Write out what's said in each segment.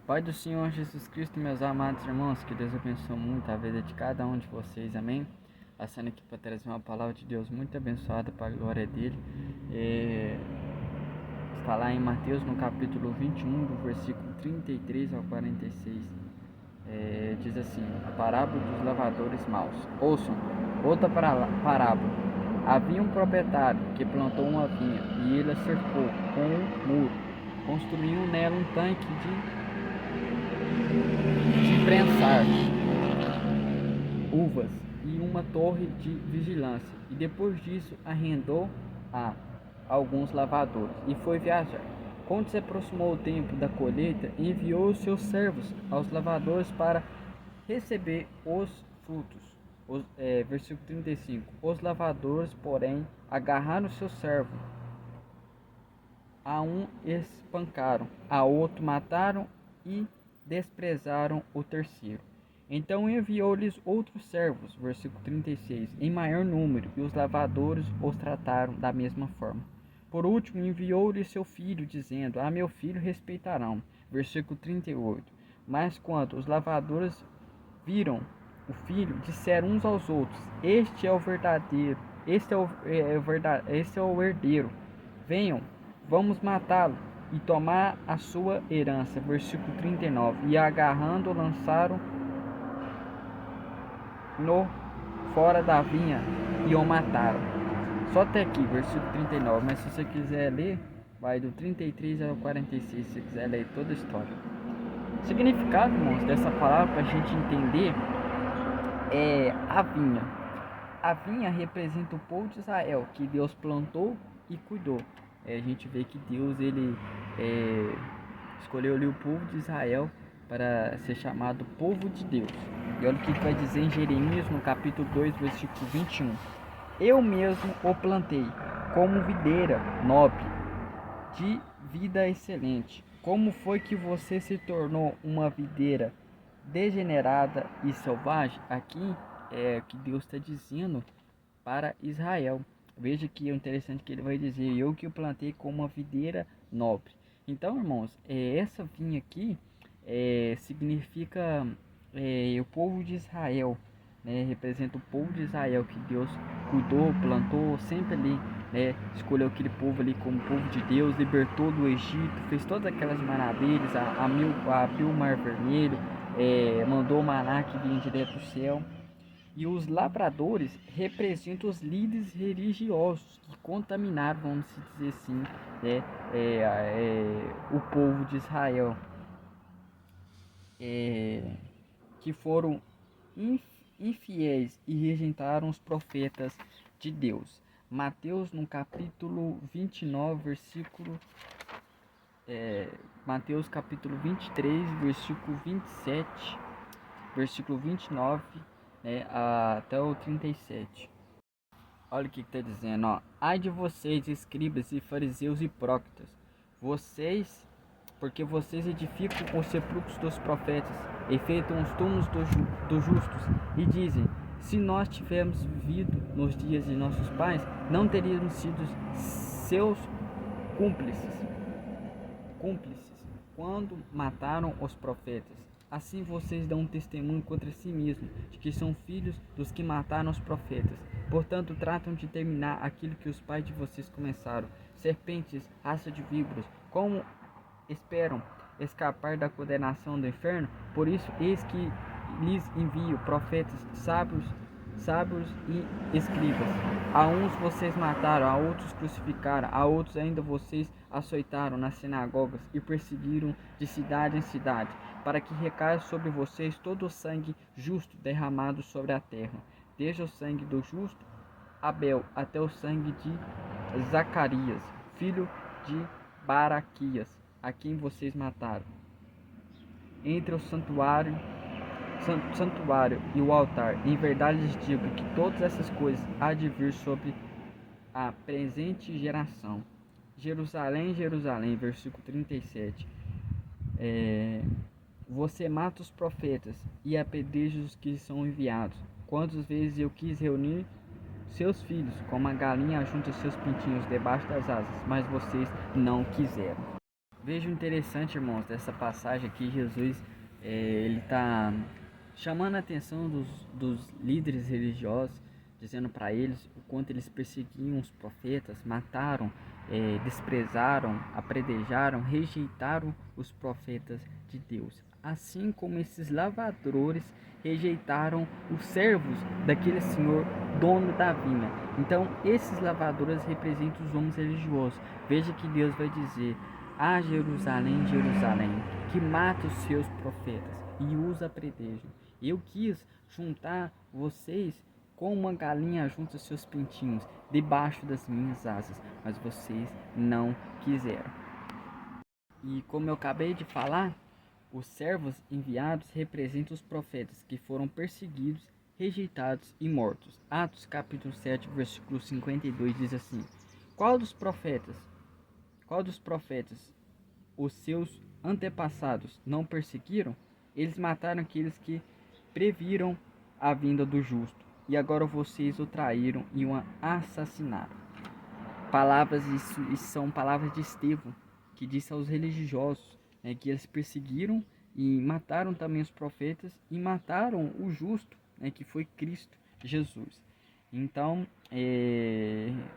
Pai do Senhor Jesus Cristo, meus amados irmãos, que Deus abençoe muito a vida de cada um de vocês, amém? Passando aqui para trazer uma palavra de Deus muito abençoada para a glória dele. Está lá em Mateus, no capítulo 21, do versículo 33 ao 46. Diz assim: a parábola dos lavadores maus. Ouçam, outra parábola. Havia um proprietário que plantou uma vinha e ele a cercou com um muro. Construiu nela um tanque de prensar uvas e uma torre de vigilância, e depois disso arrendou a alguns lavadores e foi viajar. Quando se aproximou o tempo da colheita, enviou os seus servos aos lavadores para receber os frutos. Versículo 35. Os lavadores, porém, agarraram seu servo. A um espancaram, a outro mataram e desprezaram o terceiro. Então enviou-lhes outros servos, versículo 36, em maior número, e os lavadores os trataram da mesma forma. Por último, enviou-lhes seu filho, dizendo: a meu filho respeitarão. Versículo 38. Mas quando os lavadores viram o filho, disseram uns aos outros: este é o verdadeiro, este é o herdeiro. Venham, vamos matá-lo e tomar a sua herança. Versículo 39. E agarrando-o, lançaram-no fora da vinha e o mataram. Só até aqui, versículo 39. Mas se você quiser ler, vai do 33 ao 46, se você quiser ler toda a história. O significado, irmãos, dessa palavra para a gente entender é a vinha. A vinha representa o povo de Israel, que Deus plantou e cuidou. A gente vê que Deus escolheu ali o povo de Israel para ser chamado povo de Deus. E olha o que vai dizer em Jeremias, no capítulo 2, versículo 21. Eu mesmo o plantei como videira nobre, de vida excelente. Como foi que você se tornou uma videira degenerada e selvagem? Aqui é o que Deus está dizendo para Israel. Veja que é interessante que ele vai dizer: eu que o plantei como uma videira nobre. Então, irmãos, essa vinha aqui significa o povo de Israel, né? Representa o povo de Israel que Deus cuidou, plantou sempre ali, né? Escolheu aquele povo ali como povo de Deus, libertou do Egito, fez todas aquelas maravilhas, abriu o Mar Vermelho, mandou o maná que vinha direto do céu. E os lavradores representam os líderes religiosos que contaminaram, vamos dizer assim, né, o povo de Israel, que foram infiéis e rejeitaram os profetas de Deus. Mateus, no capítulo 29, Mateus capítulo 23, versículo 27, versículo 29, até o 37. Olha o que está dizendo, ó. Ai de vocês, escribas e fariseus hipócritas, porque vocês edificam os sepulcros dos profetas, enfeitam os túmulos dos justos, e dizem: se nós tivéssemos vivido nos dias de nossos pais, não teríamos sido seus cúmplices quando mataram os profetas. Assim vocês dão um testemunho contra si mesmos, de que são filhos dos que mataram os profetas. Portanto, tratam de terminar aquilo que os pais de vocês começaram. Serpentes, raça de víboras, como esperam escapar da condenação do inferno? Por isso, eis que lhes envio profetas sábios e escribas. A uns vocês mataram, a outros crucificaram, a outros ainda vocês açoitaram nas sinagogas e perseguiram de cidade em cidade, para que recaia sobre vocês todo o sangue justo derramado sobre a terra, desde o sangue do justo Abel até o sangue de Zacarias, filho de Baraquias, a quem vocês mataram. Entre o santuário e o altar, em verdade lhes digo que todas essas coisas há de vir sobre a presente geração. Jerusalém, Jerusalém, versículo 37. Você mata os profetas e apedreja os que são enviados. Quantas vezes eu quis reunir seus filhos, como a galinha junta seus pintinhos debaixo das asas, mas vocês não quiseram. vejo interessante, irmãos, dessa passagem aqui, Jesus, ele está chamando a atenção dos líderes religiosos, dizendo para eles o quanto eles perseguiam os profetas, mataram, desprezaram, apredejaram, rejeitaram os profetas de Deus. Assim como esses lavradores rejeitaram os servos daquele senhor dono da vinha. Então, esses lavradores representam os homens religiosos. Veja que Deus vai dizer: "Ah, Jerusalém, Jerusalém, que mata os seus profetas e os apredejam. Eu quis juntar vocês como uma galinha junta os seus pintinhos debaixo das minhas asas, mas vocês não quiseram." E como eu acabei de falar, os servos enviados representam os profetas que foram perseguidos, rejeitados e mortos. Atos capítulo 7, versículo 52 diz assim: Qual dos profetas? Qual dos profetas os seus antepassados não perseguiram? Eles mataram aqueles que previram a vinda do justo, e agora vocês o traíram e o assassinaram. Isso são palavras de Estevão, que disse aos religiosos, né, que eles perseguiram e mataram também os profetas e mataram o justo, né, que foi Cristo Jesus. Então,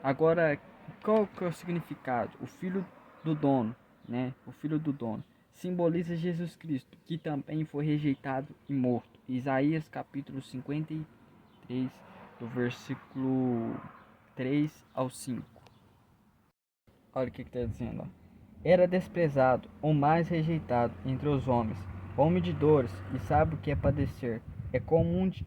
agora, qual que é o significado? O filho do dono, né? O filho do dono simboliza Jesus Cristo, que também foi rejeitado e morto. Isaías capítulo 53, do versículo 3 ao 5. Olha o que está dizendo, ó. Era desprezado, o mais rejeitado entre os homens, homem de dores, e sabe o que é padecer. É como um de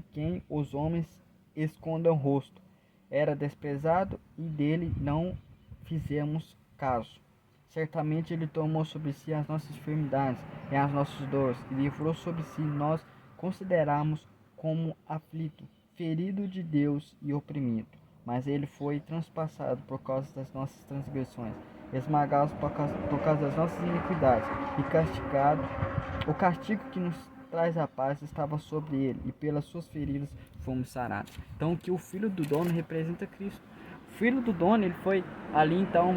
quem os homens escondem o rosto. Era desprezado e dele não fizemos caso. Certamente ele tomou sobre si as nossas enfermidades e as nossas dores, e livrou sobre si nós consideramos como aflito, ferido de Deus e oprimido. Mas ele foi transpassado por causa das nossas transgressões, esmagado por causa das nossas iniquidades, e castigado. O castigo que nos traz a paz estava sobre ele, e pelas suas feridas fomos sarados. Então, que o filho do dono representa Cristo. O filho do dono, ele foi ali então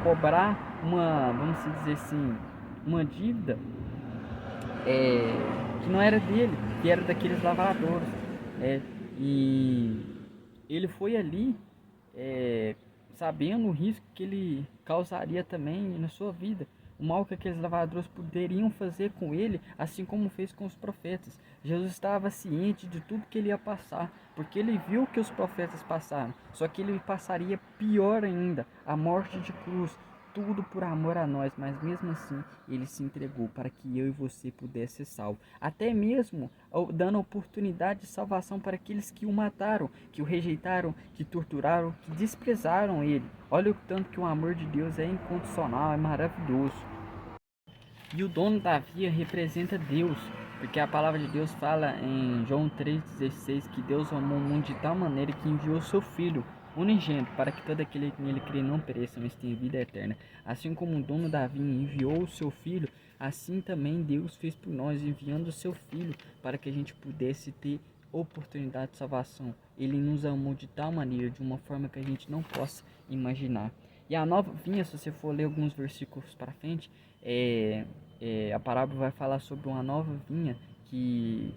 cobrar uma, vamos dizer assim, uma dívida que não era dele, que era daqueles lavradores. E ele foi ali sabendo o risco que ele causaria também na sua vida, o mal que aqueles lavradores poderiam fazer com ele, assim como fez com os profetas. Jesus estava ciente de tudo que ele ia passar, porque ele viu que os profetas passaram, só que ele passaria pior ainda, a morte de cruz, tudo por amor a nós, mas mesmo assim ele se entregou para que eu e você pudesse ser salvo, até mesmo dando oportunidade de salvação para aqueles que o mataram, que o rejeitaram, que torturaram, que desprezaram ele. Olha o tanto que o amor de Deus é incondicional, é maravilhoso. E o dono da via representa Deus, porque a palavra de Deus fala em João 3,16 que Deus amou o mundo de tal maneira que enviou seu Filho unigênito, para que todo aquele que nele crê não pereça, mas tenha vida eterna. Assim como o dono da vinha enviou o seu Filho, assim também Deus fez por nós, enviando o seu Filho para que a gente pudesse ter oportunidade de salvação. Ele nos amou de tal maneira, de uma forma que a gente não possa imaginar. E a nova vinha, se você for ler alguns versículos para frente, a parábola vai falar sobre uma nova vinha que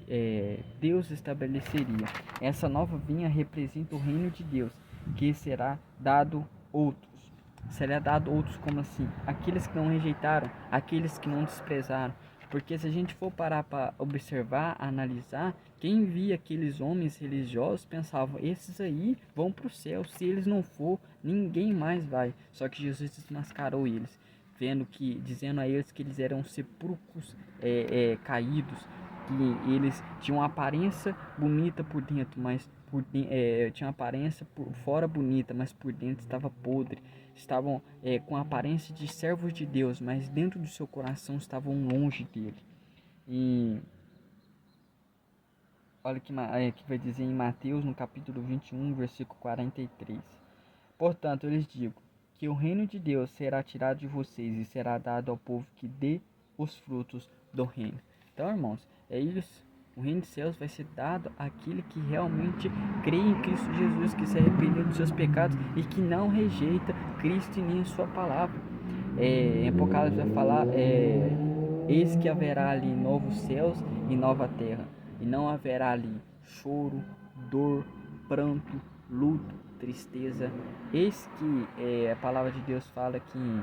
Deus estabeleceria. Essa nova vinha representa o reino de Deus, que será dado outros. Será dado outros como assim? Aqueles que não rejeitaram, aqueles que não desprezaram. Porque se a gente for parar para observar, analisar, quem via aqueles homens religiosos pensavam, esses aí vão para o céu, se eles não for, ninguém mais vai. Só que Jesus desmascarou eles, dizendo a eles que eles eram sepulcros caídos, que eles tinham uma aparência bonita por dentro, mas tinha uma aparência por fora bonita, mas por dentro estava podre. Estavam com a aparência de servos de Deus, mas dentro do seu coração estavam longe dele. E olha que vai dizer em Mateus, no capítulo 21, versículo 43. Portanto, eu lhes digo que o reino de Deus será tirado de vocês e será dado ao povo que dê os frutos do reino. Então, irmãos, é isso O reino dos céus vai ser dado àquele que realmente crê em Cristo Jesus, que se arrependeu dos seus pecados e que não rejeita Cristo e nem a sua palavra. Em Apocalipse vai falar, eis que haverá ali novos céus e nova terra, e não haverá ali choro, dor, pranto, luto, tristeza. Eis que a palavra de Deus fala que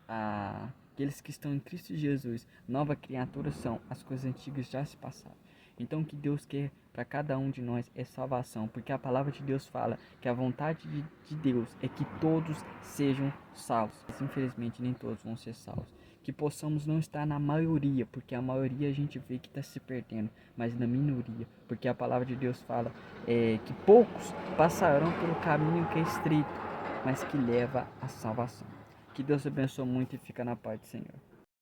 aqueles que estão em Cristo Jesus, nova criatura são, as coisas antigas já se passaram. Então o que Deus quer para cada um de nós é salvação, porque a palavra de Deus fala que a vontade de Deus é que todos sejam salvos. Mas, infelizmente nem todos vão ser salvos. Que possamos não estar na maioria, porque a maioria a gente vê que está se perdendo, mas na minoria, porque a palavra de Deus fala que poucos passarão pelo caminho que é estreito, mas que leva à salvação. Que Deus abençoe muito e fica na paz do Senhor.